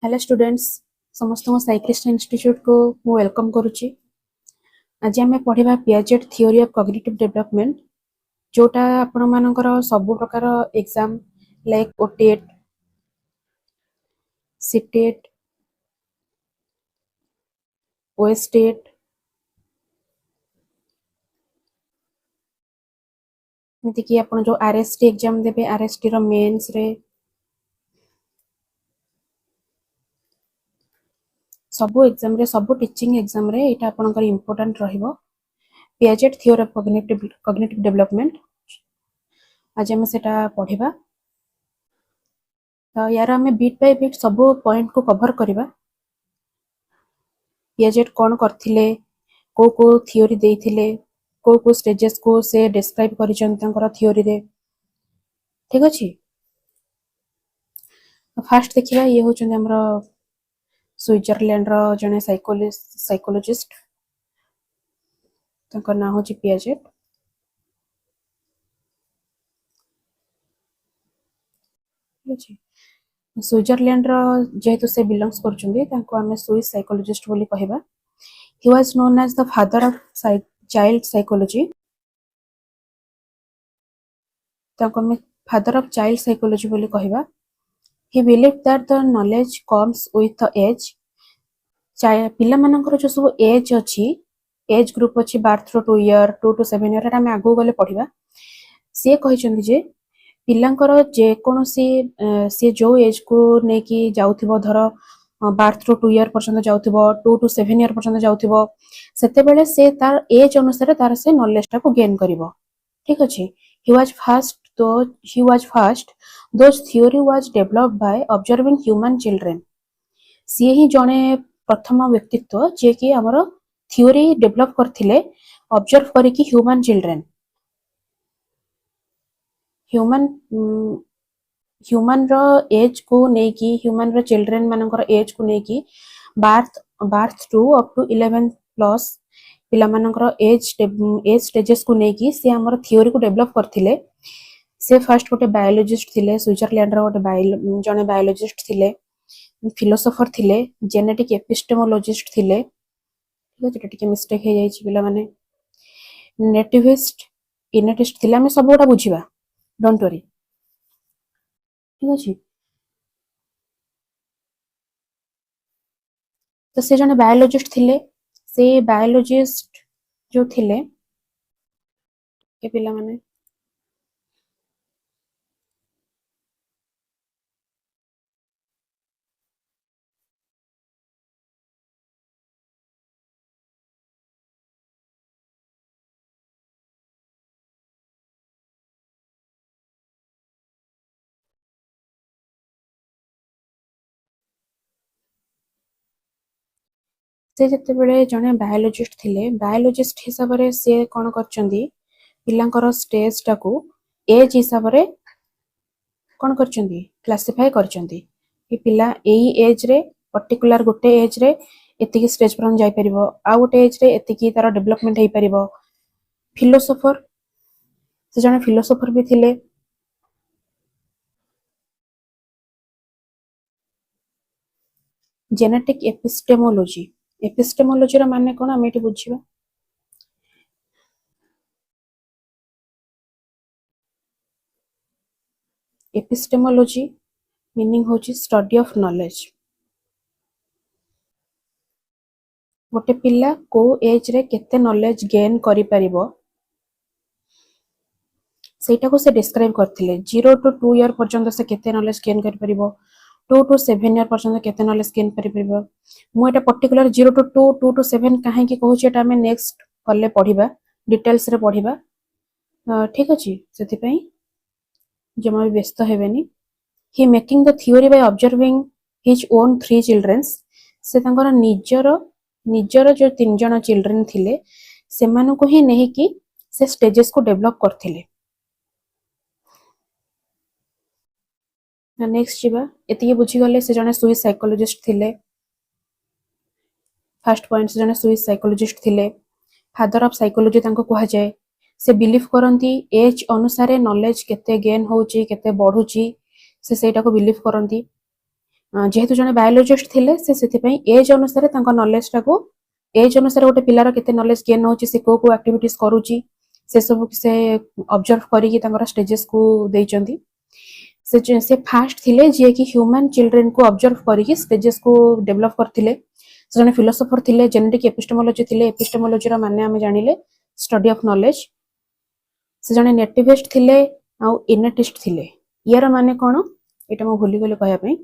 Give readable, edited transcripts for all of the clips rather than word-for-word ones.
Hello students समस्त cyclist institute को मु वेलकम करुच्ची। आज आम पढ़ा Piaget theory of cognitive development जोटा आपण मानकर सब प्रकार एग्जाम लाइक ओटेट सीटेट ओएसटेट एमती कि आपण जो आरएसटी एग्जाम देबे आरएसटी रो मेंस रे सब एग्जाम रे सब टीचिंग एग्जाम रे एटा आपनकर इंपोर्टेंट रहिबो Piaget theory of cognitive development. आज हम सेटा पढ़िबा तो यार आम बीट बाय बीट सब पॉइंट को कवर करवा। पियाजेट कौन करथिले को थियोरी देइथिले को स्टेजेस को से डिस्क्राइब कर थियोरी रे ठीक अछि। फास्ट देखिबा ये होचन हमर स्विट्जरलैंड रो जने साइकोलॉजिस्ट तंकर ना होची पियाजेट। स्विट्जरलैंड रो जेहेतु से बिलोंग्स करचुंदी तांको हमें स्विस साइकोलॉजिस्ट बोली कहबा। He was known as the father of child psychology. तांको हमें फादर ऑफ चाइल्ड साइकोलॉजी बोली कहबा। He believed that the knowledge comes with the age. पिला मानकर जो सब एज अछि एज ग्रुप अछि बर्थ रो 2 ईयर 2 to 7 ईयर हम आगो गले पढ़िबा। से कहिचंदी जे पिलांकर जे कोनोसी से जो एज को नेकी जाउथिबो धर बर्थ रो 2 ईयर पर्यंत जाउथिबो 2 to 7 ईयर पर्यंत जाउथिबो सेते बेले से तार एज अनुसार तार से नॉलेज टा को गेन करिवो ठीक अछि। he was first those theory was developed by observing human children। सी ही जने प्रथम व्यक्तित्व जे कि हमर थियोरी डेवलप करथिले ऑब्जर्व करिकि ह्यूमन चिल्ड्रेन ह्यूमन रो एज को नेकी ह्यूमन रो चिल्ड्रेन मानकर एज को नेकी birth to up to 11 plus पिला मानकर एज स्टेजेस को नेकी से हमर थियोरी को डेवलप करथिले। से फर्स्ट गोटे बायोलॉजिस्ट थिले स्विट्जरलैंड रो गोटे जने बायोलॉजिस्ट थिले फिलोसोफर थिले जेनेटिक एपिस्टेमोलॉजिस्ट थिले ठीक अछि। टिके मिस्टेक हे जाई छि पिला माने नेटिविस्ट इनेटिस्ट थिले। हम सब गोटा बुझिबा डोंट वरी ठीक अछि। तो से जने बायोलॉजिस्ट थिले से बायोलॉजिस्ट जो थिले के पिला माने से जते बेले जने बायोलॉजिस्ट थिले बायोलॉजिस्ट हिसाब रे से कोन करचंदी पिलांकर स्टेज टाको एज हिसाब रे कोन करचंदी क्लासिफाई करचंदी कि पिला एई एज रे पर्टिकुलर गोटे एज रे एतिकी स्टेज पर जाई परिबो आ गोटे एज रे एतिकी तार डेवलपमेंट हेई परिबो। फिलोसोफर से जने फिलोसोफर भी थिले जेनेटिक एपिस्टेमोलॉजी रा माने कोन हम एठी बुझिबा। एपिस्टेमोलॉजी मीनिंग होची स्टडी ऑफ नॉलेज। गोटे पिला को एज रे केते नॉलेज गेन करि परिबो सेटा को से डिस्क्राइब करथिले 0 to 2 ईयर पर्यंत से केते नॉलेज गेन करि परिबो 2 to 7 ईयर पर्यंत केते नॉलेज गेन करि परिबो। मु एटा पर्टिकुलर 0 to 2 2 to 7 काहे कि कहूची एटा हमें नेक्स्ट कॉल ले पढिबा डिटेल्स रे पढिबा ठीक अछि। सेति पई जमा भी व्यस्त हेबेनी। He making the theory by observing his own 3 childrens. से तांकर निजर जो 3 जण चिल्ड्रन थिले सेमानु को ही नहीं कि से स्टेजेस को डेवलप करथिले। नेक्स्ट जीवा एतिके बुझी गले से जने स्विस साइकोलॉजिस्ट थिले। फर्स्ट पॉइंट से जने स्विस साइकोलॉजिस्ट थिले फादर ऑफ साइकोलॉजी तांको कहा जाए। से बिलीव करंती एज अनुसार नॉलेज केते गेन होउची केते बढ़ुची से सेटा को बिलीव करंती। जेहेतु जने बायोलॉजिस्ट थिले से एज अनुसार नॉलेज टाको एज अनुसार गोटे पिलार केते नॉलेज गेन होची से को एक्टिविटीज करूची से सब से ऑब्जर्व करी कि स्टेजेस को देइचंती से फास्ट थिले जे कि ह्यूमन चिल्ड्रन को ऑब्जर्व करी स्टेजेस को डेवलप करथिले से जने फिलोसोफर थिले जेनेटिक एपिस्टेमोलॉजी थिले एपिस्टेमोलॉजी रा माने हमें जानिले स्टडी ऑफ नॉलेज से जने नेटिविस्ट थिले आ इनेटिस्ट थिले यार माने कोन एटा म भूली गेले कहया पई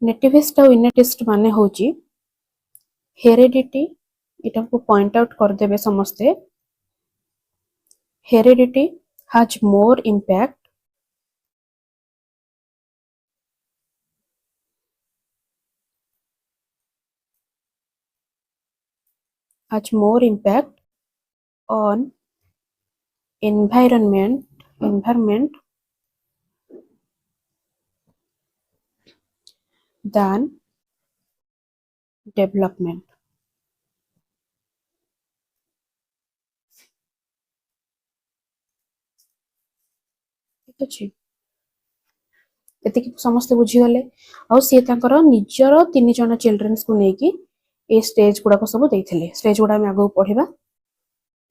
नेटिविस्ट और इनेटिस्ट माने होची हेरेडिटी एटा को पॉइंट आउट कर देबे समस्ते heredity has more impact on environment than development ठीक अछि एति समस्त बुझी गले आ सी तांकर निजर 3 जन चिल्ड्रन्स को नेकी ए स्टेज गुडा को सब देथिले स्टेज गुडा में आगो पढिबा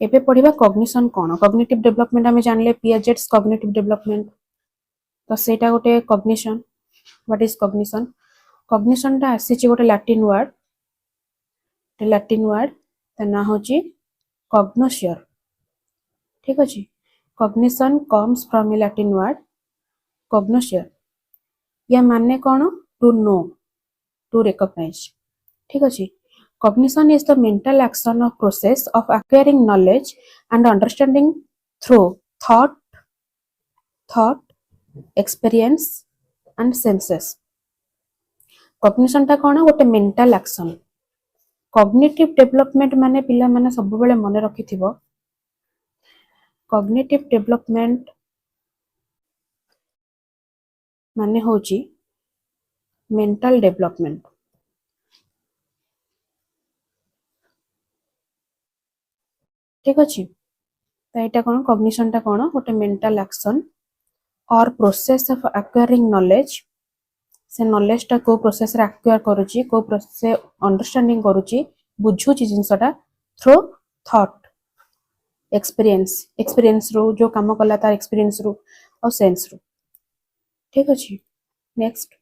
एबे पढिबा कॉग्निशन कोन कॉग्निटिव डेवलपमेंट हमें जानले पियाजेट्स कॉग्निटिव डेवलपमेंट तो सेटा गोटे cognition what is cognition cognition ता आसी छि गोटे लैटिन वर्ड ता ना होची कॉग्नोशियर ठीक अछि cognition comes from a Latin word कॉग्नोशियर या माने कोन टू नो टू रिकॉग्नाइज ठीक अछि cognition is the mental action of process of acquiring knowledge and understanding through thought experience and senses cognition ता कोन गोटे mental action cognitive development माने पिला माने सब बेले मन रखिथिबो cognitive development माने होची mental development ठीक अछि एटा कोन कॉग्निशन ता कोन गोटे मेंटल एक्शन और प्रोसेस ऑफ एक्वायरिंग नॉलेज से नॉलेज ता को प्रोसेस रे एक्वायर करूची को प्रोसेस अंडरस्टैंडिंग करूची बुझुची जिंसटा थ्रू थॉट एक्सपीरियंस रो जो काम कला तार एक्सपीरियंस रो और सेंस रो ठीक अछि next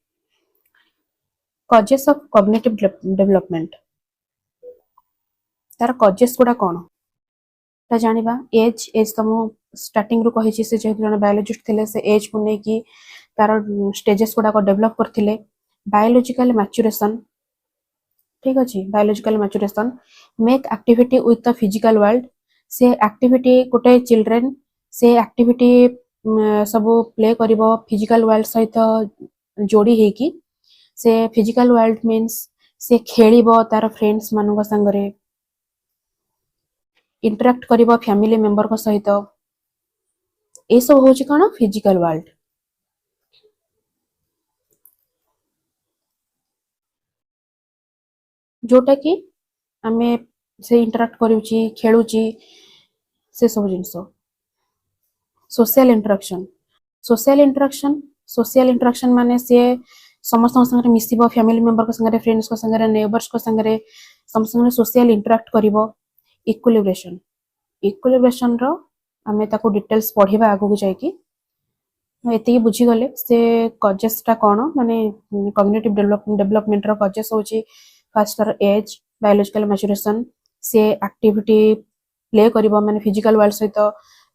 causes of cognitive development तार कॉजेस गुडा कोन ता जानिबा एज तमो स्टार्टिंग रो कहि छि से जे जन बायोलॉजिस्ट थिले से एज को नै कि तार स्टेजेस गुडा को डेवलप करथिले बायोलॉजिकल मैच्योरेशन ठीक अछि biological maturation make activity with the physical world से एक्टिविटी गोटे चिल्ड्रन से एक्टिविटी सब प्ले करिवो फिजिकल वर्ल्ड सहित जोड़ी हे कि से फिजिकल वर्ल्ड मींस से खेलिबो तार फ्रेंड्स मानक संगरे इंटरैक्ट करिवो फैमिली मेंबर को सहित ए सब होची कोन फिजिकल वर्ल्ड जोटा कि आमे से इंटरैक्ट करूची खेलुची से सब जिंस सोशल इंटरेक्शन माने से समस्त संगे मिसिबो फैमिली मेंबर को संगे फ्रेंड्स को संगे नेबर्स को संगे समस्त संगे सोशल इंटरैक्ट करिवो इक्विलिब्रेशन रो आमे ताको डिटेल्स पढिबा आगु को जाय कि एति बुझी गले से कॉजेस ता कोन माने कॉग्निटिव डेवलपमेंट रो कॉजेस होची फर्स्ट एज बायोलॉजिकल मैच्योरेशन से एक्टिविटी प्ले करिवो माने फिजिकल वर्ल्ड सहित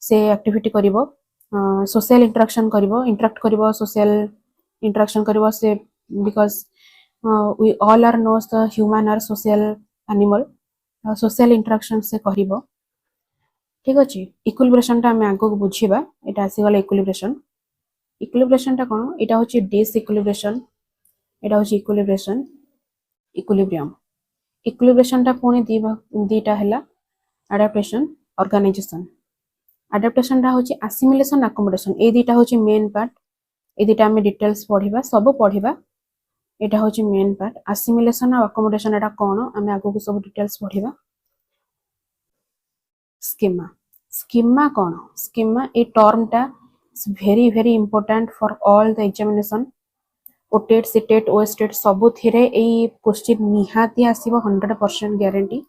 से एक्टिविटी करिवो सोशल इंटरैक्ट करिवो सोशल इंटरेक्शन करिवो से because we all are knows the human are social animal social interaction से करिवो ठीक अछि इक्विलिब्रेशन ता हम आगो बुझिबा एटा आसी गले इक्विलिब्रेशन ता कोन एटा होची डिसइक्विलिब्रेशन एटा होची इक्विलिब्रेशन ता पुनी दीटा हैला एडाप्टेशन ऑर्गेनाइजेशन ता होची असिमिलेशन अकोमोडेशन ए दीटा होची मेन पार्ट ए दीटा हम डिटेल्स पढिबा सब पढिबा एटा होची मेन पार्ट असिमिलेशन और अकोमोडेशन एटा कोन हम आगो को सब डिटेल्स पढिबा स्कीमा कोन स्कीमा ए टर्म टा is very important for all the examination OTET CTET OSTET सबुथिरे एई क्वेश्चन निहाती आसीबो 100% ग्यारंटी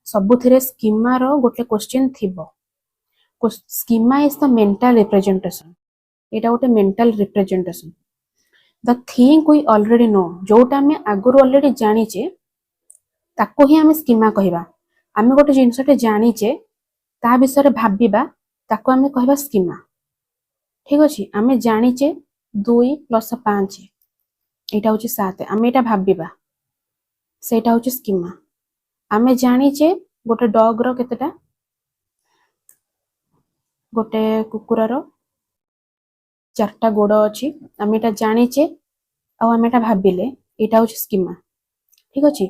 सबुथिरे स्कीमा रो गोटे क्वेश्चन थिबो schema is the mental representation एटा गोटे mental representation the thing we already know जोटा आमे आगुर ऑलरेडी जानिचे ताको ही आमे स्कीमा कहिबा आमे गोटे जिंसटे जानिचे ता विषय रे भाबिबा ताको आमे कहिबा स्कीमा ठीक अछि आमे जानिचे 2 + 5 एटा होची 7 आमे एटा भाबिबा सेटा होची स्कीमा आमे जानिचे गोटे डॉग रो केतेटा गोटे कुकुर रो 4टा गोड़ अछि आमे एटा जानिचे आ आमे एटा भाबिले एटा होची स्कीमा ठीक अछि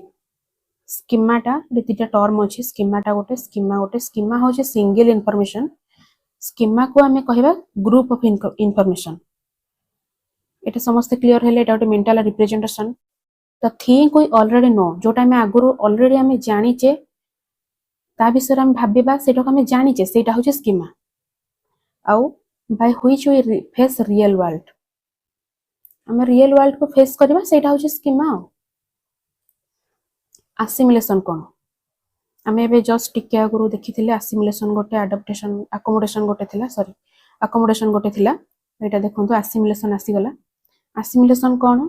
स्कीमाटा दुईटा टर्म अछि स्कीमाटा गोटे स्कीमा होची सिंगल इंफॉर्मेशन स्कीमा को आमे कहिबा ग्रुप ऑफ इंफॉर्मेशन एटा समस्त क्लियर हेले एटा गोटे mental representation the thing we already know जोटा आमे आगुरु ऑलरेडी आमे जानिचे ता विषय आमे भाबिबा सेटा को आमे जानिचे सेटा होची स्कीमा आउ by which we face real world आमे रियल वर्ल्ड को फेस करबा सेटा होची स्कीमा असिमुलेशन कोन आमे एबे जस्ट टिके आगुरु देखिथिले असिमुलेशन गोटे एडाप्टेशन अकोमोडेशन गोटे थिला सॉरी अकोमोडेशन गोटे थिला एटा देखंतु असिमुलेशन आसी गला असिमुलेशन कोन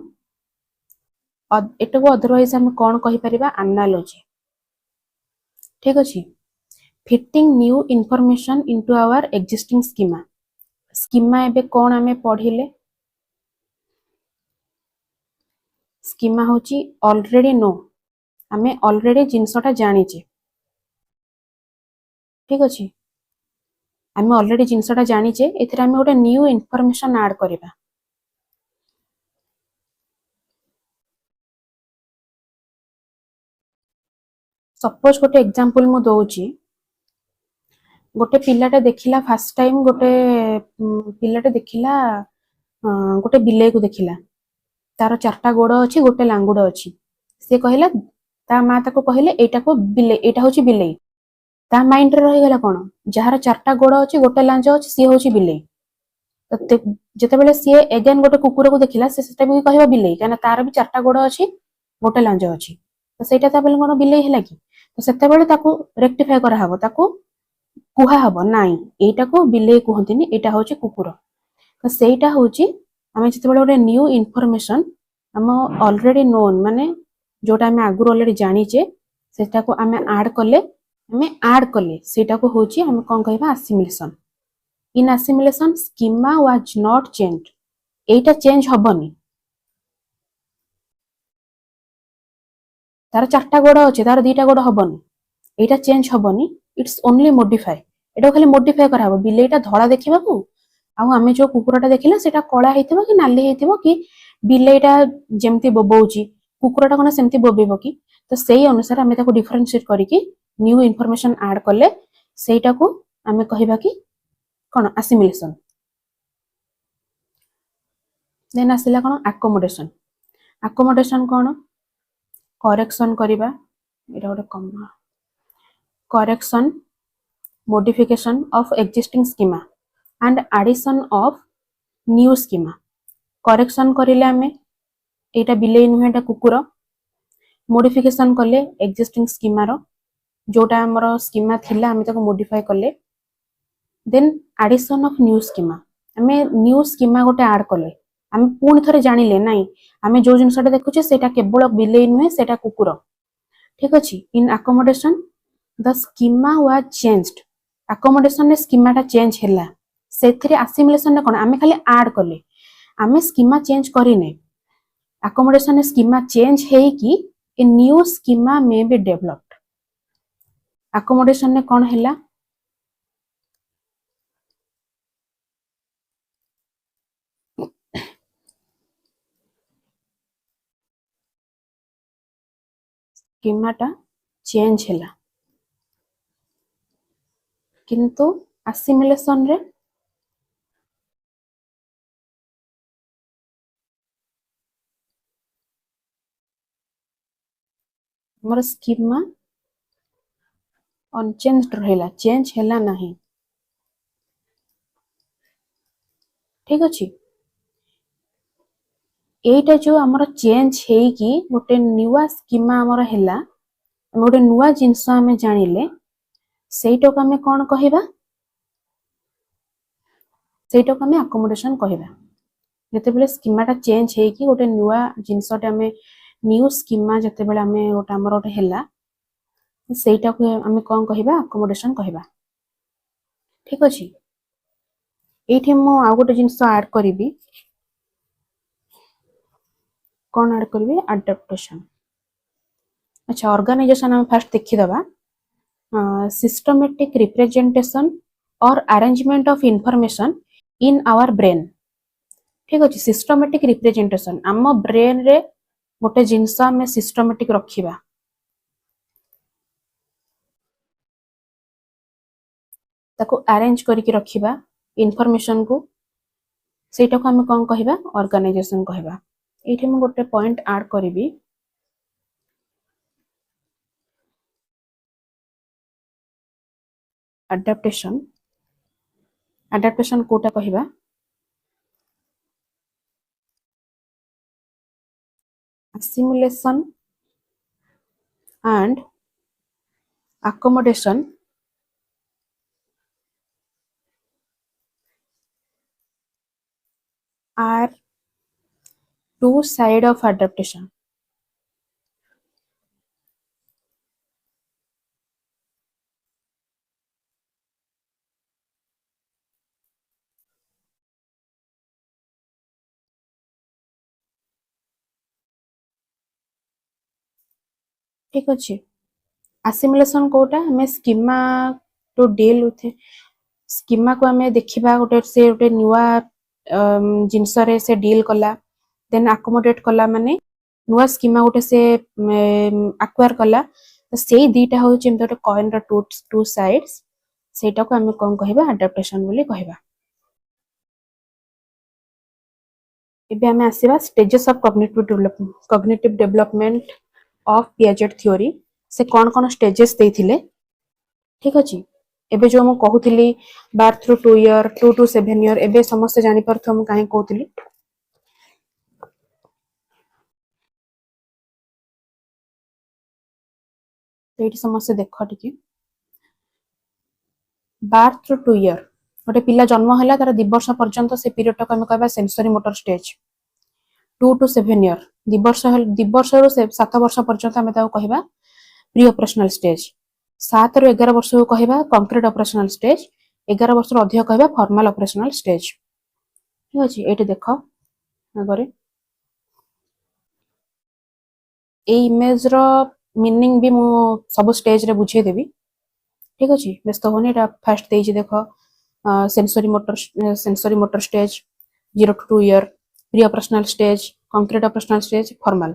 एटको अदरवाइज आमे कोन कहि परिबा एनालॉजी ठीक अछि fitting new information into our existing schema schema एबे कोन आमे पढिले स्कीमा होची ऑलरेडी नो आमे ऑलरेडी जिंसटा जानिचे ठीक अछि आमे ऑलरेडी जिंसटा जानिचे एथिरा आमे गोटे न्यू इंफॉर्मेशन ऐड करिबा सपोज गोटे एग्जांपल मु दोउची गोटे पिलाटे देखिला फर्स्ट टाइम गोटे पिलाटे देखिला गोटे बिलेई को देखिला तार 4टा गोड़ अछि गोटे लांगुड अछि से कहिला ता मा ताको कहिले एटा को बिलेई एटा होची बिलेई ता माइंड रे रहि गेला कोन जहार 4टा गोड़ अछि गोटे लांज अछि सी होची बिलेई जते बेले सी अगेन गोटे कुकुर को देखिला से सेटा भी कहिबा बिलेई काना तार भी 4टा गोड़ अछि गोटे लांज अछि तो सेटा ता बेले कोन बिलेई हैला कि तो सेते बेले ताको रेक्टिफाई करा हबो ताको कुहा हबो नाइ एटा को बिलेई कहंतिनी एटा होची कुकुर तो सेटा होची आमे जते बेले गोटे न्यू इंफॉर्मेशन हम ऑलरेडी नोन माने जोटा आमे आगुर ऑलरेडी जानिचे सेटा को आमे ऐड कले सेटा को होची आमे कोन कहबा assimilation in assimilation schema was not changed Etah change हबनी तार 4टा गोड़ अछि तार 2टा गोड़ हबनी एटा चेंज हबनी इट्स ओनली मॉडिफाई एटा खाली मॉडिफाई करा हबो बिलेईटा धळा देखिबा को आ आमे जो कुकुरटा देखिला सेटा कळा हेतिबो कि नाली हेतिबो कि बिलेईटा जेमति बोबौची कुकुरटा कोन सेमति बोबेबो कि तो सेही अनुसार आमे ताको डिफरेंशिएट करिकि न्यू इंफॉर्मेशन ऐड करले सेटा को आमे कहिबा कि कोन असिमुलेशन देन आसिला कोन अकोमोडेशन कोन करेक्शन करिबा एटा गोटे कम correction modification of existing schema and addition of new schema correction करिले आमे एटा बिलेई नुहे एटा कुकुर modification कले existing schema रो जोटा हमरो schema थिला आमे ताको modify कले then addition of new schema आमे new schema गोटे ऐड कले आमे पूर्ण थरे जानिले नाही आमे जो जिनसटा देखुचे सेटा केवल बिलेई नुहे सेटा कुकुर ठीक अछि इन accommodation the schema was changed accommodation ने स्कीमा टा चेंज हैला सेथिरे असिमुलेशन ने कोन आमे खाली ऐड करले आमे स्कीमा चेंज करिने अकोमोडेशन ने स्कीमा चेंज हेई कि a new schema may be developed accommodation ने कोन हैला स्कीमा टा चेंज हैला किंतु असिमुलेशन रे हमर स्कीमा अनचेंज्ड रहला चेंज हैला नाही ठीक अछि एटा जो हमर चेंज हेई कि गोटे नुवा स्कीमा हमर हैला गोटे नुवा जिनस आमे जानिले सेटा को आमे कोन कहिबा सेटा को आमे अकोमोडेशन कहिबा जते बेले स्कीमा टा चेंज हेई कि गोटे नुवा जिनसटे आमे न्यू स्कीमा जते बेले आमे गोटे हमर गोटे हैला सेटा को आमे कोन कहिबा अकोमोडेशन कहिबा ठीक अछि एठी मु आ गोटे जिनस ऐड करिवि कौन ऐड करिवि अडैप्टेशन अच्छा ऑर्गेनाइजेशन हम फर्स्ट देखि दबा सिस्टमैटिक रिप्रेजेंटेशन और arrangement of information in our brain ठीक अछि सिस्टमैटिक रिप्रेजेंटेशन आम ब्रेन रे गोटे जिनस हम सिस्टमैटिक रखिबा ताको अरेंज करके रखिबा इंफॉर्मेशन को सेटा को हम कोन कहिबा ऑर्गेनाइजेशन कहिबा एठी हम गोटे पॉइंट ऐड करिवि अडैप्टेशन अडैप्टेशन कोटा कहिबा assimilation and accommodation are two sides of adaptation ठीक अछि assimilation कोटा हमें schema to deal with schema को हमें देखिबा गोटे से गोटे नुवा जिनस रे से डील कला देन अकोमोडेट कला माने नुवा स्कीमा गोटे से एक्वायर कला तो सेई दीटा हो जेम गोटे कॉइन रो टू साइड्स सेटा को हमें कोन कहिबा अडैप्टेशन बोली कहिबा एबे हमें आसीबा stages of cognitive development of Piaget theory से कौन कौन स्टेजेस देथिले ठीक अछि एबे जो हम कहूतिली birth through 2 year 2 to 7 year एबे समस्त जानि परथो हम काहे कहूतिली एठी समस्त देख टिके बार्थ थ्रू 2 ईयर गोटे पिला जन्म होला तार 2 वर्ष पर्यंत से पीरियड को हम कहबा sensory motor stage 2 to 7 year 2 वर्ष रो 7 वर्ष पर्यंत हम ताको कहबा प्री ऑपरेशनल स्टेज 7 ରୁ 11 वर्ष को कहबा कंक्रीट ऑपरेशनल स्टेज 11 वर्ष रो अधिक कहबा फॉर्मल ऑपरेशनल स्टेज ठीक अछि एठी देखो अगरे ए इमेज रो मीनिंग भी मु सब स्टेज रे बुझे देबी ठीक अछि व्यस्त होनी एटा फर्स्ट देछि देखो sensory motor stage 0 to 2 year pre operational stage concrete operational stage formal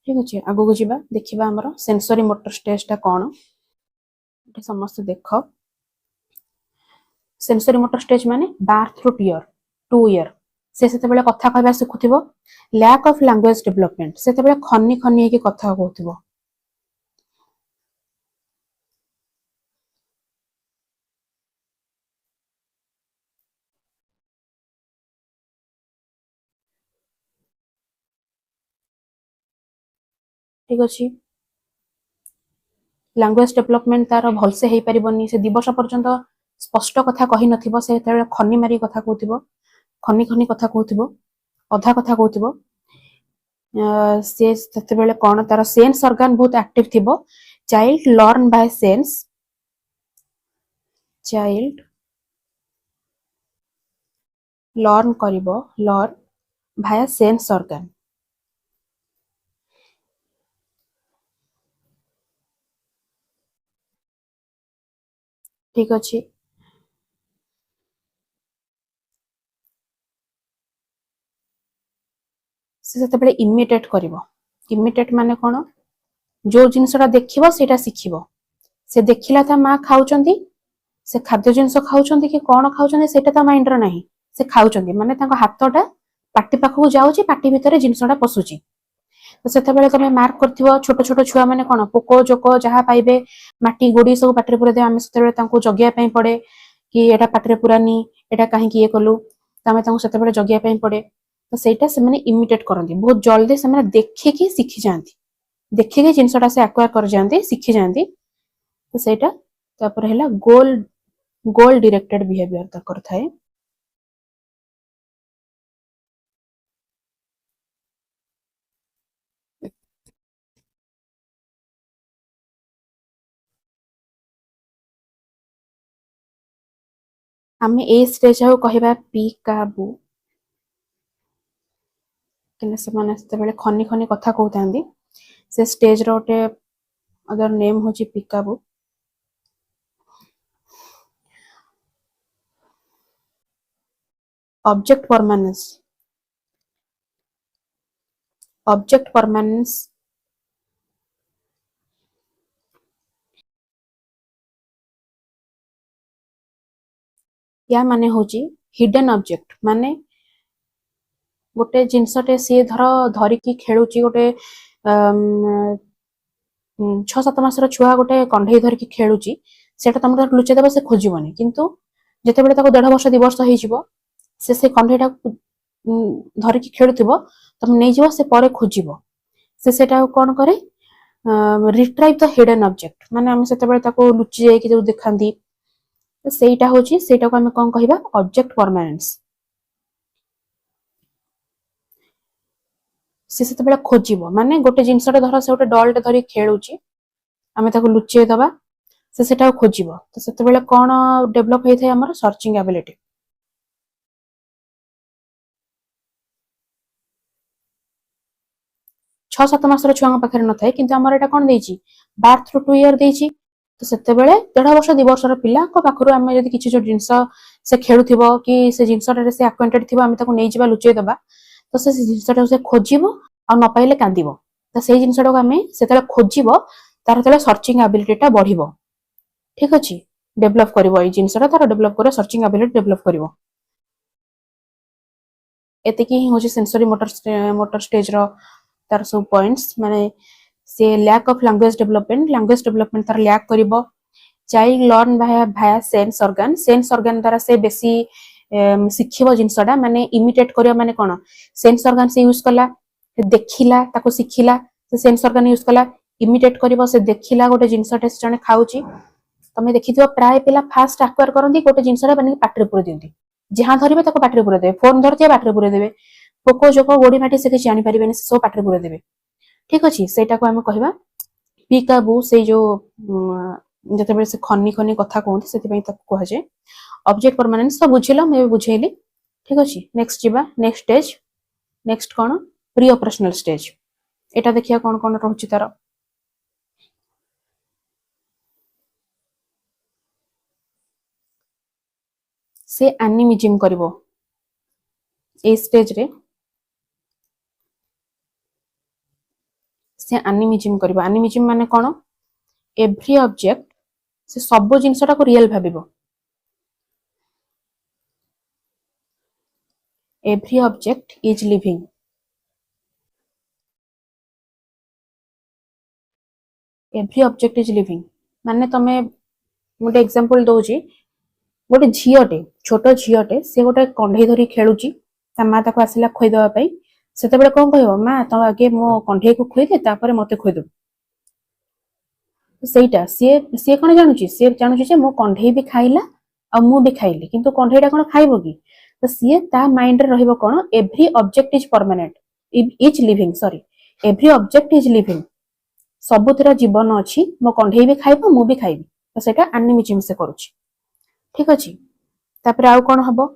ठीक अछि आगो को जिबा देखिबा हमरो सेंसरी मोटर स्टेज ता कोन एटा समस्त देखो सेंसरी मोटर स्टेज माने बार्थ थ्रू 2 ईयर से सेते बेले कथा कहबा सिखुथिबो लैक ऑफ लैंग्वेज डेवलपमेंट सेते बेले खन्नी खन्नी के कथा कहउथिबो ठीक अछि लैंग्वेज डेवलपमेंट तार भल से हेई परिबनी से 2 वर्ष पर्यंत स्पष्ट कथा कहि नथिबो से तेरे खन्नी मारी कथा कहउथिबो खन्नी खन्नी कथा कहउथिबो अधा कथा कहउथिबो से सेते बेले कोन तार सेंस ऑर्गन बहुत एक्टिव थिबो child learn by sense child learn करिवो लर्न भाया सेंस ऑर्गन ठीक अछि से सेते बेले इमिटेट करिवो इमिटेट माने कोन जो जिनसटा देखिबो सेटा सिखिबो से देखिला था मां खाउचंदी से खाद्य जिनस खाउचंदी कि कोन खाउचंदी सेटा ता माइंड रो नाही से खाउचंदी माने ताको हातटा पाटी पाखु जाउची पाटी भितरे जिनसटा पसुची तो सेते बेले तमे मार्क करथिबो छोट छोट छुआ माने कोन पोको जोको जहा पाइबे माटी गोडी सब पाटरे पुरा दे आमे सेते बेले तांको जगिया पई पड़े कि एटा पाटरे पुरानी एटा काहे कि ये कलु तमे तांको सेते बेले जगिया पई पड़े तो सेटा से माने इमिटेट करंती बहुत जल्दी से माने देखिकी सीखी जांती देखिकी जिनसटा से एक्वायर कर जांती सीखी जांती तो सेटा तापर हैला गोल गोल डायरेक्टेड बिहेवियर तकर थाए आमे ए स्टेज हो कहबा पी काबू कि से माने बेले खनी खनी कथा कहतांदी से स्टेज रो गोटे अदर नेम होची पिकाबू ऑब्जेक्ट परमानेंस या माने होची हिडन ऑब्जेक्ट माने गोटे जिनसटे सी धर धरिकी खेलुची गोटे 6-7 मासर छुआ गोटे कंढई धरिकी खेलुची सेटा तुम लुचेई देबो से खोजिबनी किंतु जेते बेले ताको 1.5 वर्ष 2 वर्ष होइजिवो से कंढईटा धरिकी खेलुथिबो तुम नै जिवो से परे खोजिबो से सेटा कोन करे रिट्राइव द हिडन ऑब्जेक्ट माने हम सेते बेले ताको लुचि जाई कि जो देखांदी तो सेटा होची सेटा को हम कोन कहिबा ऑब्जेक्ट परमानेंस से सेते बेले खोजिबो माने गोटे जिनसटा धर से गोटे डॉलटे धरि खेलुची आमे ताको लुचेई दबा से सेटा खोजिबो तो सेते बेले कोन डेवलप होई थाय हमर सर्चिंग एबिलिटी 6-7 मासर छुआ पाखे न थाए किंतु हमर एटा कोन देइची बार्थ थ्रू 2 ईयर देइची तो सेते बेले 1.5 वर्ष 2 वर्षर पिला को पाखरु आमे जदी किछि जो जिंस से खेलुथिबो कि से जिंसटा से एक्वेंटेड थिबो आमे ताको नै जिबा लुचेई दबा तो से जिंसटा से खोजिबो आ न पाइले कांदिबो तो से जिंसटा को आमे सेतले खोजिबो तार तले सर्चिंग एबिलिटीटा बढ़िबो ठीक अछि डेवलप करिवो ए जिंसटा तार डेवलप करे सर्चिंग एबिलिटी डेवलप करिवो एते की होची सेंसरी मोटर स्टेज रो तार सब पॉइंट्स माने से लैक ऑफ लैंग्वेज डेवलपमेंट तार lack करिवो child learn via sense organ द्वारा से बेसी शिखिबो जिंसटा माने इमिटेट करियो माने कोन सेंस ऑर्गन से यूज कला देखिला ताको शिखिला से सेंस ऑर्गन यूज कला इमिटेट करिवो से देखिला गोटे जिंसटे से जने खाउची तमे देखिथिबो प्राय पिला फास्ट एक्वायर करंती गोटे जिंसटा बने पाटरे पुरे दियंती जहां धरिबे ताको पाटरे पुरे देबे फोन धरतिया पाटरे पुरे देबे पोको जोको गोडी माटी से कि जानि परिबेनी सो पाटरे पुरे देबे ठीक अछि सेटा को हम कहबा पीकाबू से जो जते बेले से खनी खनी कथा कहंती सेति पई ताको कह जे ऑब्जेक्ट परमानेंस तो बुझिलो मैं बुझेली ठीक अछि नेक्स्ट जिबा नेक्स्ट स्टेज नेक्स्ट कोन प्री ऑपरेशनल स्टेज एटा देखिया कोन कोन रहउची तार से एनिमिज्म करिवो ए स्टेज रे से एनिमिज्म करिवो एनिमिज्म माने कोन एवरी ऑब्जेक्ट से सब जिंसटा को रियल भाबिबो एवरी ऑब्जेक्ट इज लिविंग माने तमे गोटे एग्जांपल दोजी गोटे झियोटे छोट झियोटे से गोटे कंढई धरी खेलुची ता मा ताको आसिला खोई दवा पई सेते बेले कोन कहबो मा तो आगे मो कंढई को खोई दे तापरे मते खोई दो सेटा से कोन जानूची जे मो कंढई भी खाइला आ मु भी खाइली किंतु कंढईटा कोन खाइबो की तो सी ता माइंड रे रहइबो कोन every object is permanent is living sorry every object is living सबुतिर जीवन अछि मो कंढई भी खाइबो मु भी खाइबी तो सेटा एनिमिज्म से करूची ठीक अछि तापर आउ कोन हबो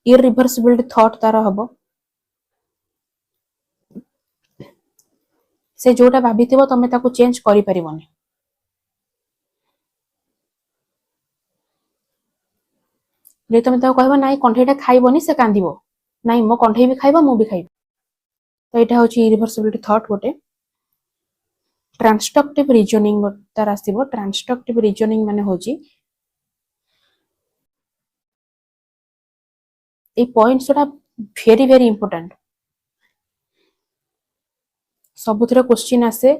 इरिवर्सिबल थॉट तार हबो से जोटा भाबिथिबो तमे ताको चेंज करि परिबोनी जे तमे ताको कहबो नाइ कंढईटा खाइबोनी से कांदिबो नाइ मो कंढई भी खाइबो मु भी खाइबी तो एटा होची इरिवर्सिबिलिटी थॉट गोटे ट्रांसट्रक्टिव रीजनिंग तार आसीबो ट्रांसट्रक्टिव रीजनिंग माने होची ए पॉइंट्स टा वेरी वेरी इंपोर्टेंट सबुतिर क्वेश्चन आसे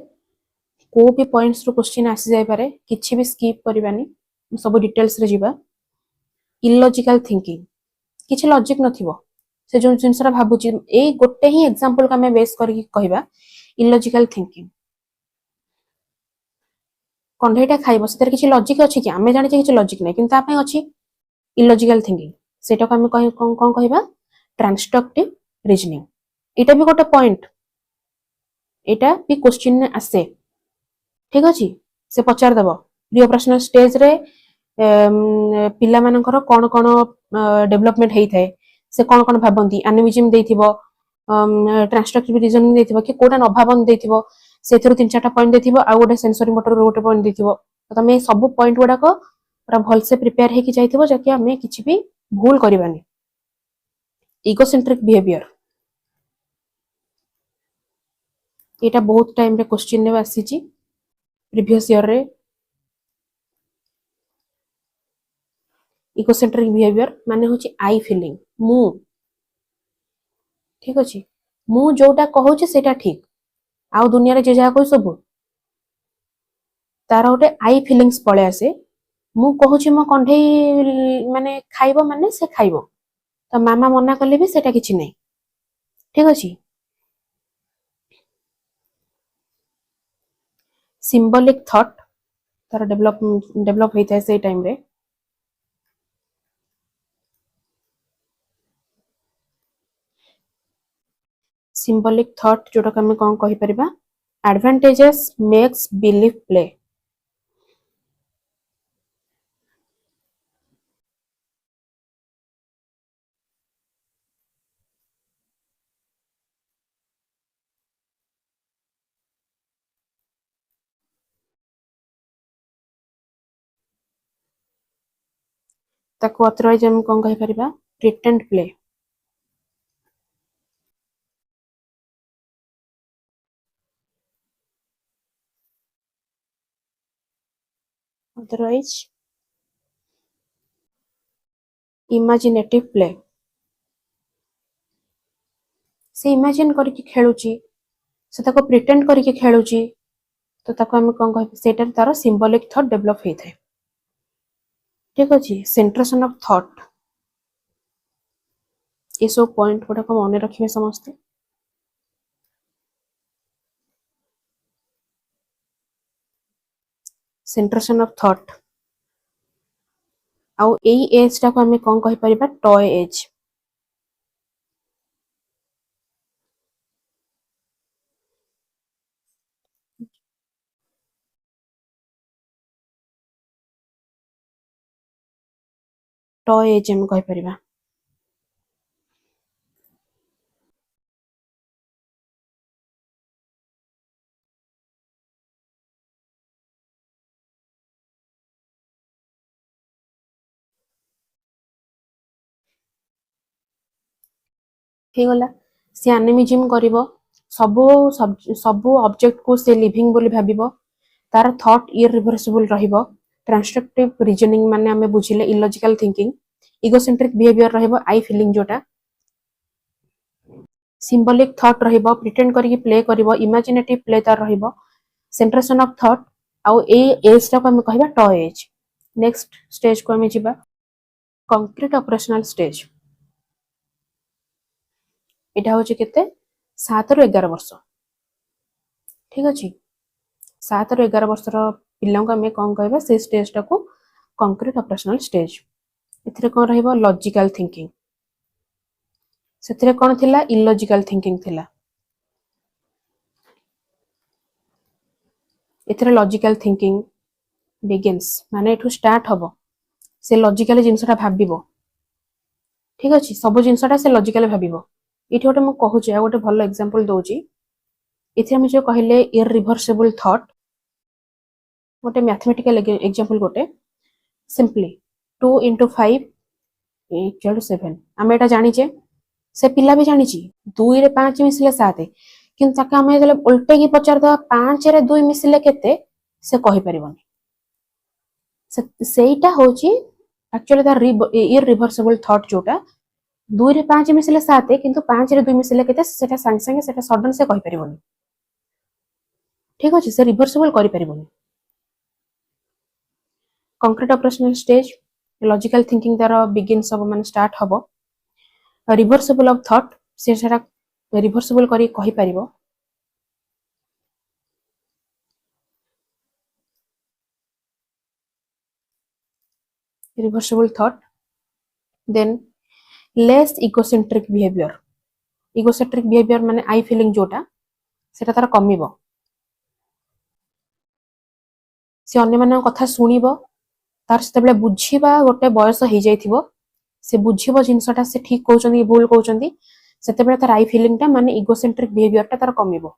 को भी पॉइंट्स रो क्वेश्चन आसी जाय पारे किछि भी स्किप करबानी सब डिटेल्स रे जिबा इलॉजिकल थिंकिंग किछि लॉजिक नथिबो से जो जिनसरा भाबुची ए गोटे ही एग्जांपल का मैं बेस करके कहबा इलॉजिकल थिंकिंग कंढेटा खाइबो सेतर किछि लॉजिक अछि कि आमे जानि किछि लॉजिक नै किंतु तापे अछि इलॉजिकल थिंकिंग सेटा को आमे कोन कहबा ट्रांसट्रक्टिव रीजनिंग एटा भी गोटे पॉइंट एटा भी क्वेश्चन ने आसे ठीक अछि से पचार दबो प्रिय प्रश्न स्टेज रे पिला मानकर कोन कोन डेवलपमेंट हेई थाए से कोन कोन भाबंती एनिमिज्म देथिबो ट्रांसट्रक्टिव रीजनिंग देथिबो कि कोटा न भाबन देथिबो सेथरो तीन चारटा पॉइंट देथिबो आ गोटे सेंसरी मोटर गोटे पॉइंट देथिबो तो तमे सब पॉइंट गुडा को पूरा भल से प्रिपेयर हे कि जाइथिबो जकि हमें किछि भी भूल करबानी इगोसेंट्रिक बिहेवियर एटा बहुत टाइम रे क्वेश्चन ने आसीची प्रीवियस ईयर रे इगोसेंट्रिक बिहेवियर माने होची आई फीलिंग मु ठीक अछि मु जोटा कहूची सेटा ठीक आउ दुनिया रे जे जा कोइ सब तार गोटे आई फीलिंग्स पळे आसे मु कहूची म कंढे माने खाइबो माने से खाइबो तो मामा मना कले भी सेटा किछि नै ठीक अछि सिंबॉलिक थॉट तार डेवलप होइता से टाइम रे सिंबॉलिक थॉट जोटा का हमें कोन कहि परिबा एडवांटेजेस मेक्स बिलीफ प्ले ताको अथराइज हम कोन कहि परिबा pretend play otherwise imaginative play से इमेजिन करके खेलुची से ताको प्रिटेंड करके खेलुची तो ताको हम कोन कहि सेटर तार सिंबॉलिक थॉट डेवलप होई थाए ठीक अछि सेंट्रेशन ऑफ थॉट ये सब पॉइंट गुडा को मने रखिबे समस्त सेंट्रेशन ऑफ थॉट आउ एई एज टा को हमें कोन कहि परिबा टॉय एज टॉय एज हम कहि परिबा हे गला से एनिमिज्म करिवो सब सब ऑब्जेक्ट को से लिविंग बोली भाबिबो तार थॉट इरिवर्सिबल रहिबो ट्रांसट्रक्टिव रीजनिंग माने हमें बुझिले इलॉजिकल थिंकिंग इगोसेंट्रिक बिहेवियर रहिबो आई फीलिंग जोटा सिंबॉलिक थॉट रहिबो प्रिटेंड करके प्ले करिवो इमेजिनेटिव प्ले तार रहिबो सेंट्रेशन ऑफ थॉट आउ ए एज टा को हम कहबा टॉय एज नेक्स्ट स्टेज को हम जिबा कंक्रीट ऑपरेशनल स्टेज एटा होचे केते 7 रु 11 वर्ष ठीक अछि 7 रु 11 वर्ष रो पिल्ला को हमें कोन कहबा से स्टेज टा को कंक्रीट ऑपरेशनल स्टेज एथिरे कोन रहिबो लॉजिकल थिंकिंग सेथिरे कोन थिला इलॉजिकल थिंकिंग थिला एथिरे लॉजिकल थिंकिंग बिगिंस माने एठू स्टार्ट हबो से लॉजिकली जिंसटा भाबिबो ठीक अछि सब जिंसटा से लॉजिकली भाबिबो इठी गोटे मु कहूची आ गोटे भलो एग्जांपल दोची इथे हम जो कहले इरिवर्सिबल थॉट गोटे मैथमेटिकल एग्जांपल गोटे सिंपली 2 * 5 = 7 हम एटा जानि जे से पिला भी जानि छी 2 रे 5 मिसले 7 किंतु ताका हम जले उल्टे की पचार दवा 5 रे 2 मिसले केते से कहि परिबनी सेटा होची एक्चुअली द इरिवर्सिबल थॉट जोटा 2 रे 5 मिसले 7 किंतु 5 रे 2 मिसले केते सेटा संग संग सेटा सडन से कहि परिबनी ठीक अछि से रिवर्सिबल करि परिबनी concrete operational stage logical thinking तार बिगिन सब माने स्टार्ट हबो रिभर्सिबल ऑफ थॉट से सेटा रिभर्सिबल करी कहि परिबो reversible thought then less egocentric behaviour egocentric behaviour माने आई फीलिंग जोटा सेटा तार कमिबो से अन्य मान कथा शुणिब तार से बुझीबा गोटे बयस हो जाइथिबो से बुझीबो जिनसटा से ठीक कहउचंदी भूल कहउचंदी सेतेबेले तार आई फीलिंग टा माने इगोसेंट्रिक बिहेवियर टा तार कमिबो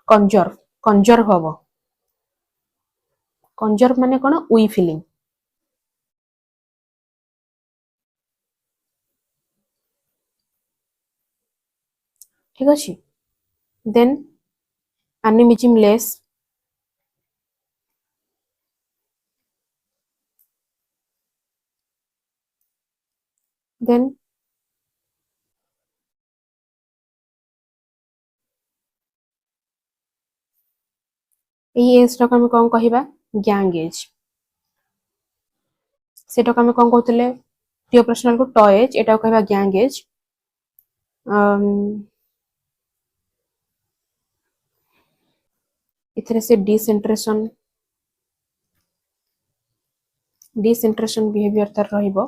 कंजर्व कंजर्व हबो कंजर्व माने कोन वी फीलिंग ठीक अछि देन एनिमिज्म लेस देन एई एज टा हम कोन कहिबा गैंग एज सेटा हम कोन कहतले प्रिय पर्सनल को टॉय एज एटा कहबा गैंग एज इथरे से डिसेंट्रेशन बिहेवियर तार रहिबो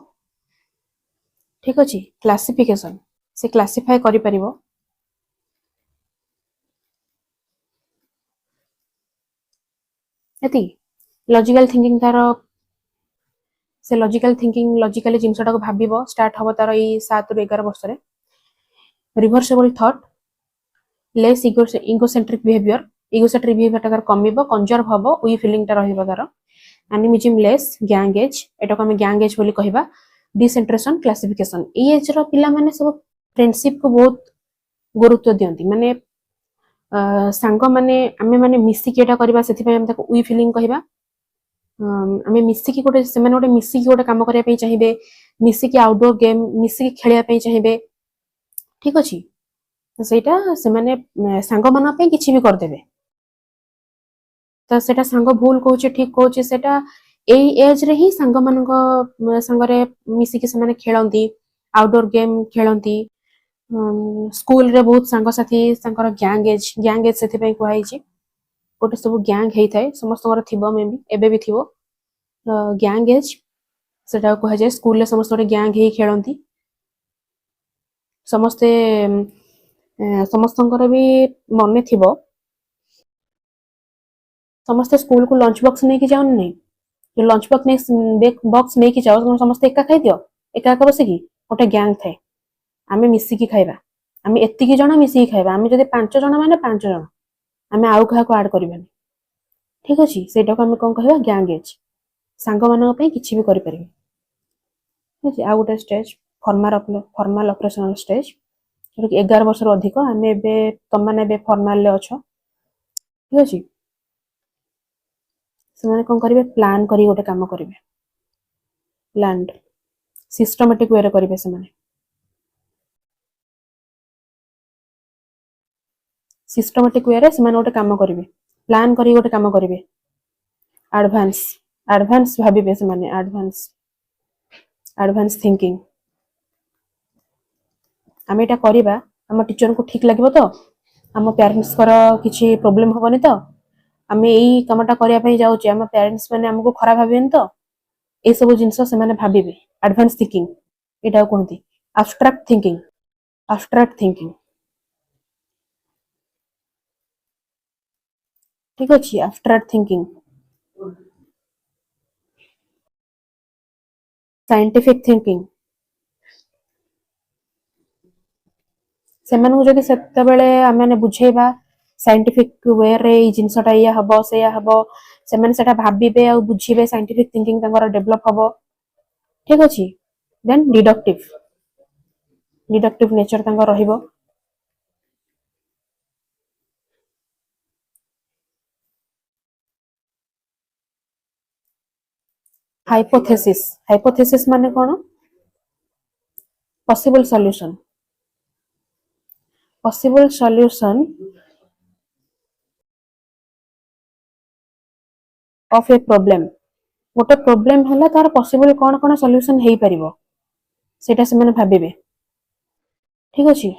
ठीक अछि क्लासिफिकेशन से क्लासिफाई करि परिबो एति लॉजिकल थिंकिंग तार से लॉजिकल थिंकिंग लॉजिकली जिनसटा को भाबिबो स्टार्ट हबो तार ई 7 रु 11 वर्ष रे reversible thought less egocentric behaviour egocentric behaviour तार कमिबो कंजर्व हबो वी फीलिंग ता रहिबो तार एनिमिज्म लेस गैंग एज एटा को हम गैंग एज बोली कहिबा डिसेंट्रेशन क्लासिफिकेशन ई एज रो पिला माने सब फ्रेंडशिप को बहुत गुरुत्व दियंती माने सांग माने आमे माने मिसिकी एटा करबा सेति पय हम ताको वी फीलिंग कहिबा आमे मिसिकी गोटे से माने गोटे मिसिकी गोटे काम करिया पय चाहिबे मिसिकी आउटडोर गेम मिसिकी खेलिया पय चाहिबे ठीक अछि सेटा से माने सांग माना पय किछि भी कर देबे त सेटा सांग भूल कहूचे ठीक कहूचे सेटा एई एज रे ही सांग मानक संगरे मिसिकी से माने खेलंती आउटडोर गेम खेलंती स्कूल रे बहुत सांग साथी संकर गैंग एज सेति पय कहै छी गोटे सब गैंग हेई थाए समस्त घर थिबो मे भी एबे भी थिबो गैंग एज सेटा कह जाय स्कूल रे समस्त गोटे गैंग हेई खेलंती समस्ते समस्तंकर भी मने थिबो समस्ते स्कूल को लंच बॉक्स नहीं कि जाओ नहीं जो लंच बॉक्स नहीं कि जाओ समस्ते एका खाई दियो एका एका बसे की गोटे गैंग थाए आमे मिसी की खाइबा आमे एत्ती की जणा मिसी की खाइबा आमे जदि 5 जण माने 5 जण आमे आउ कहा को ऐड करबानी ठीक अछि सेटा को आमे कोन कहबा गैंग एज सांग मानक पे किछि भी करि परिबे ठीक अछि आ गोटे स्टेज फॉर्मल ऑपरेशनल स्टेज जो कि 11 वर्ष रो अधिक आमे बे तम माने बे फॉर्मल ले अछो ठीक अछि से माने कोन करिवे प्लान करी गोटे काम करिवे प्लान्ड सिस्टमैटिक वे रे करिवे से माने सिस्टमैटिक वे रे से माने गोटे काम करिवे प्लान करी गोटे काम करिवे एडवांस भाबिबे से माने एडवांस थिंकिंग आमे एटा करिबा हम टीचर को ठीक लागबो तो हम पेरेंट्स कर किछि प्रॉब्लम होबनी तो आमे एई कामटा करिया पय जाउ छी हम पेरेंट्स माने हमको खराब भाबियन तो ए सब जिंस से माने भाबिबे एडवांस थिंकिंग एटा कोहंती एब्स्ट्रैक्ट थिंकिंग ठीक अछि एब्स्ट्रैक्ट थिंकिंग साइंटिफिक थिंकिंग से मानू जदि सेते बेले आमे बुझेबा साइंटिफिक वे रे ई जिंसटा या हबो से या हबो से माने सेटा भाबिबे आ बुझिबे साइंटिफिक थिंकिंग तंगर डेवलप हबो ठीक अछि देन डिडक्टिव नेचर तंगर रहिबो हाइपोथेसिस माने कोन possible solution of a problem गोटे प्रॉब्लम हला तार पॉसिबल कोन कोन सॉल्यूशन हेई परिबो सेटा से माने भाबिबे ठीक अछि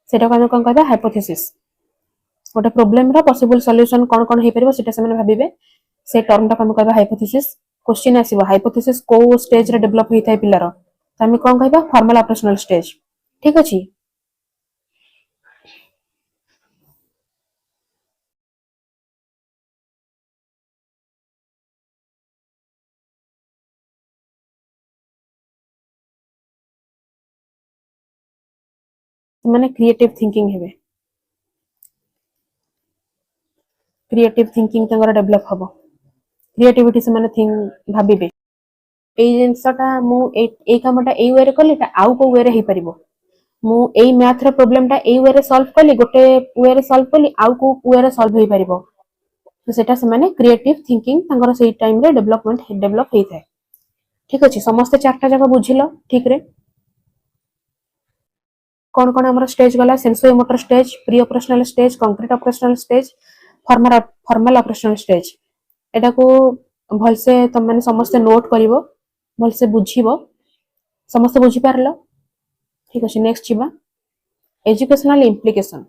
सेटा को कोन कहबा हाइपोथेसिस गोटे प्रोब्लेम रो पॉसिबल सॉल्यूशन कोन कोन हे परबो सेटा से माने भाबिबे से टर्म टा को कहबा हाइपोथेसिस क्वेश्चन आसीबो हाइपोथेसिस को स्टेज रे डेवलप होई थाय पिलार त हम कोन कहबा फॉर्मल ऑपरेशनल स्टेज ठीक अछि माने क्रिएटिव थिंकिंग हेबे क्रिएटिव थिंकिंग तंगर डेवलप हबो क्रिएटिविटी से माने थिंक भाबिबे एई जिंसटा मु एई कामटा एई वे रे कली ता आउ को वे रे हे परिबो मु एई मैथ रो प्रॉब्लम टा एई वे रे सॉल्व कली गोटे वे रे सॉल्व कली आउ को वे रे सॉल्व होई परिबो तो सेटा से माने क्रिएटिव थिंकिंग तंगर सेई टाइम रे डेवलप हेई थाए ठीक अछि समस्त चारटा जगह बुझिलो ठीक रे कौन कौन हमर स्टेज गला sensory motor stage pre operational stage concrete operational stage formal operational stage एटा को भलसे तुम माने समस्त नोट करिवो भलसे बुझिवो समस्त बुझी पारलो ठीक अछि नेक्स्ट छिबा एजुकेशनल इम्प्लिकेशन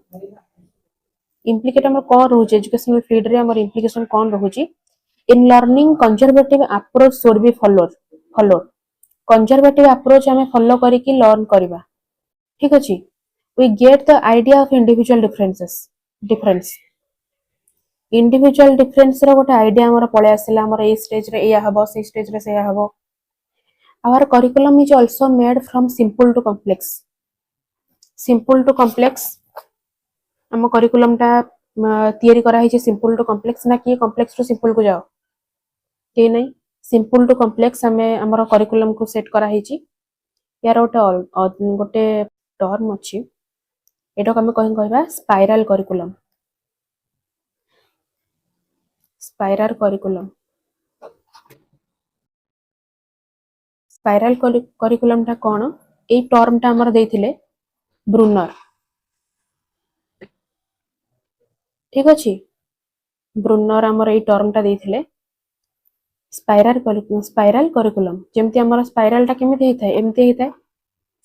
इम्प्लिकेट हमर कोन रहउछ एजुकेशनल फील्ड रे हमर इम्प्लिकेशन कोन रहउची in learning conservative approach should be follow conservative approach हमें फॉलो करी कि लर्न करबा ठीक अछि we get the idea of individual difference individual difference रो गोटे आइडिया हमर पळे आसिला हमर ए स्टेज रे या हबो से स्टेज रे से हबो our curriculum is also made from simple to complex हम करिकुलम टा तयारी करा हिचे सिंपल टू कॉम्प्लेक्स ना कि कॉम्प्लेक्स टू सिंपल को जाओ के नहीं सिंपल टू कॉम्प्लेक्स हमें हमर करिकुलम को सेट करा हिची यार गोटे टर्म अछि एटा को हम कहबा स्पाइरल करिकुलम टा कोन ए टर्म टा हमर देथिले ब्रूनर ठीक अछि ब्रूनर हमर ए टर्म टा देथिले स्पाइरल करिकुलम जेमति हमर स्पाइरल टा केमिति हेथाय एमति हेथाय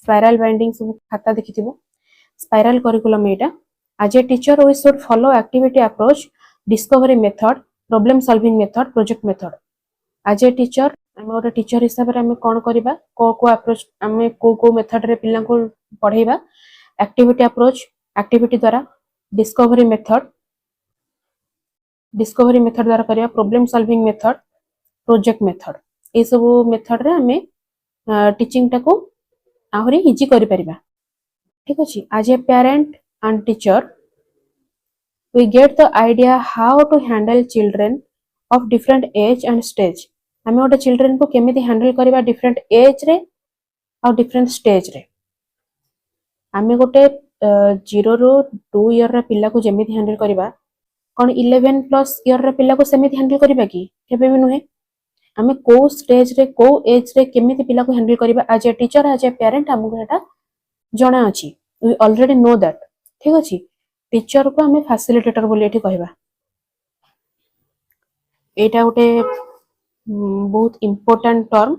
स्पाइरल बाइंडिंग सब खाता देखिथिबो spiral curriculum Etah as a teacher we should follow activity approach discovery method problem solving method project method as a teacher हम ओटा टीचर हिसाब रे हम कोन करबा को अप्रोच हम को मेथड रे पिल्ला को पढाइबा एक्टिविटी अप्रोच एक्टिविटी द्वारा डिस्कवरी मेथड द्वारा करबा problem solving method project method ए सब मेथड रे हम टीचिंग टा को आहुरी इजी करि परिबा ठीक अछि as a parent and teacher we get the idea how to handle children of different age and stage हमें ओटा चिल्ड्रन को केमिति हैंडल करबा डिफरेंट एज रे और डिफरेंट स्टेज रे हमें गोटे 0 रो 2 ईयर रे पिल्ला को जेमिति हैंडल करबा कोन 11 प्लस ईयर रे पिल्ला को सेमिति हैंडल करबा की केबे भी नुहे हमें को स्टेज रे को एज रे केमिति पिल्ला को हैंडल करबा as a teacher as a parent हमको एटा जणा अछि वी ऑलरेडी नो दैट ठीक अछि टीचर को हमें फैसिलिटेटर बोली एठी कहबा एटा गोटे बहुत इंपोर्टेंट टर्म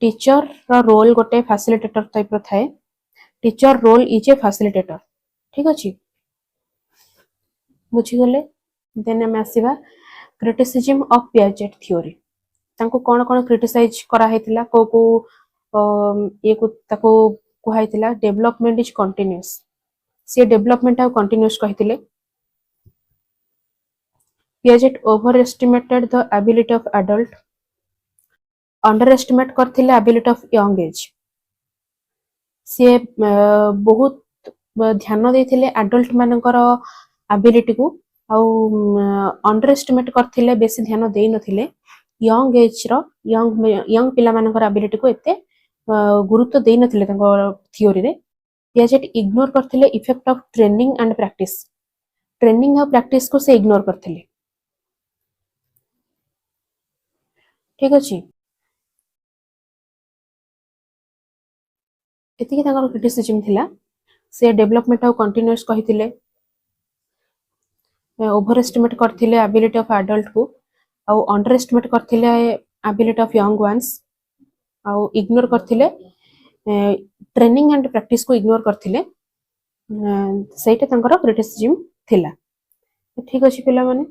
टीचर रा रोल गोटे फैसिलिटेटर टाइप रो थाए teacher role is a facilitator ठीक अछि बुझी गले देन हम आसीबा क्रिटिसिज्म ऑफ पियाजेट थ्योरी तांको कोन कोन क्रिटिसाइज करा हेतिला को ये को ताको कुहाइतिला डेवलपमेंट इज कंटीन्यूअस से डेवलपमेंट आ कंटीन्यूअस कहितिले Piaget over estimated the ability of adult under estimate करथिले एबिलिटी ऑफ यंग एज से बहुत ध्यान देथिले एडल्ट मानकर एबिलिटी को अंडर एस्टिमेट करथिले बेसी ध्यान देई नथिले यंग एज रो यंग पिला मानकर एबिलिटी को एते गुरुत्व देई नथिले तंको थ्योरी रे पियाजेट इग्नोर करथिले effect of training and practice को से इग्नोर करथिले ठीक अछि एतिके तांकर क्रिटिसिज्म थिला से डेवलपमेंट आ कंटीन्यूअस कहिथिले ओवर एस्टिमेट करथिले एबिलिटी ऑफ एडल्ट को आ अंडर एस्टिमेट करथिले एबिलिटी ऑफ यंग वंस आ इग्नोर करथिले ट्रेनिंग एंड प्रैक्टिस को इग्नोर करथिले ସେଇଟା ତାଙ୍କର କ୍ରିଟିସିଜିମ୍ ଥିଲା। ଠିକ ଅଛି ପିଲାମାନେ,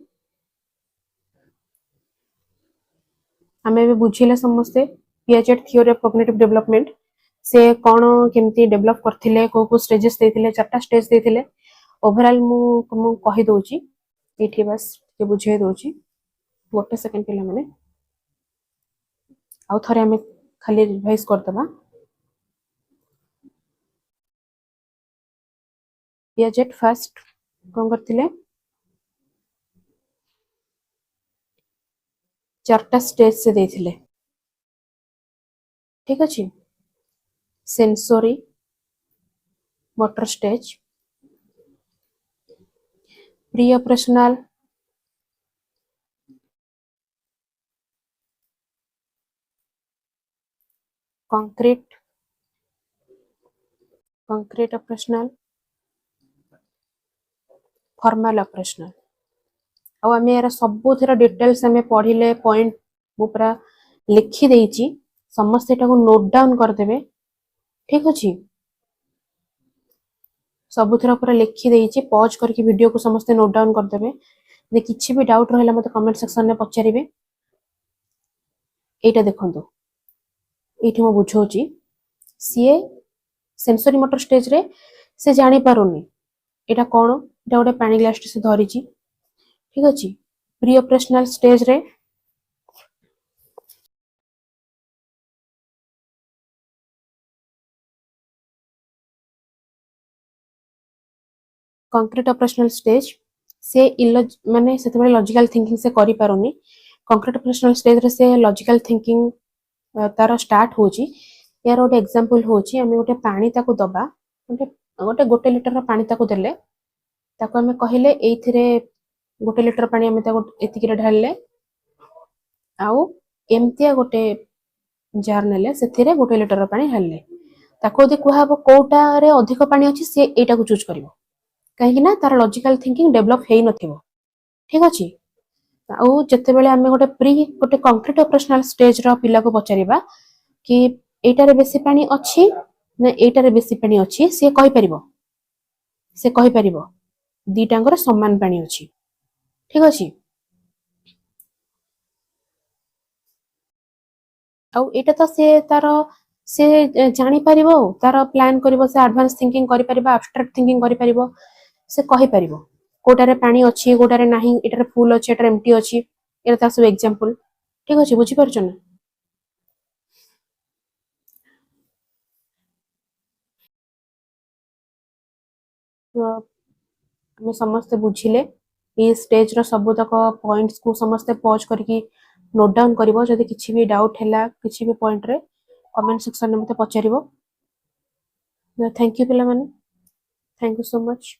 ଆମେ ଏବେ ବୁଝିଲେ ସମସ୍ତେ ପିଆଜେଟ୍ थियोरी ऑफ कॉग्निटिव डेवलपमेंट से कौन केमती डेवलप करथिले, को स्टेजेस देथिले, चारटा स्टेज देथिले। ओवरऑल मु कहि दोची एठी बस के बुझे दोची गोटे सेकंड पिलाମାନେ आउ थरे हमें खाली रिवाइज करदबा। पियाजेट फर्स्ट कौन करथिले, चारटा स्टेज से देथिले। ठीक अछि, sensory motor stage, pre operational, concrete operational, formal operational. आ आम यार सबुथिर डिटेल्स आम पढ़िले पॉइंट मु पूरा लिखि देइची, समस्त एटा को नोट डाउन करदेबे। ठीक अछि, सबुथिर पूरा लिखि देइची, पॉज करके वीडियो को समस्त नोट डाउन करदेबे। जे किछि भी डाउट रहला मते कमेंट सेक्शन में पचारिबे। एटा देखंतु, एठी मु बुझौची सीए सेंसरी मोटर स्टेज रे से जानि पारुनी एटा कोन, एटा गोटे पानी ग्लास से धरिची। ठीक अछि, प्री ऑपरेशनल स्टेज रे कंक्रीट ऑपरेशनल स्टेज से माने सेते बळे लॉजिकल थिंकिंग से करि पारुनी। कंक्रीट ऑपरेशनल स्टेज रे से लॉजिकल थिंकिंग तार स्टार्ट होची। यार गोटे एग्जांपल होची, आमे गोटे पानी ताको दबा, गोटे लिटर रो पानी ताको देले, ताको आमे कहिले एइथिरे गोटे लिटर पानी आमे ताको एतिकिरे ढालले, आउ एमतिया गोटे जार नेले सेथिरे गोटे लिटर रो पानी ढालले, ताको यदि कुहाबो कोउटा रे अधिक पानी अछि से एटा को चूज करिवो, कहीं ना तार लॉजिकल थिंकिंग डेवलप हेई नथिवो। ठीक अछि, आउ जते बेले आमे गोटे कंक्रीट ऑपरेशनल स्टेज रो पिला को पचारिबा कि एटारे बेसी पानी अछि ना एटारे बेसी पानी अछि, से कहि परिबो दीटांगर समान पानी अछि। ठीक अछि, आउ एटा तो से तार से जानि परिबो, तार प्लान करिवो, से एडवांस थिंकिंग करि परिबो, एब्स्ट्रैक्ट थिंकिंग करि परिबो, से कहि परिबो कोटारे पानी अछि, कोटारे नाही, एटारे फुल अछि, एटारे एम्प्टी अछि। एटा ता सब एग्जांपल। ठीक अछि, बुझि परछन ना? तो हमें समस्त बुझिले ये स्टेज रो सब तक पॉइंट्स को समस्त पॉज करके नोट डाउन करिवो। जदि किछि भी डाउट हैला किछि भी पॉइंट रे कमेंट सेक्शन में मते पचारिवो। थैंक यू पिला माने, थैंक यू सो मच।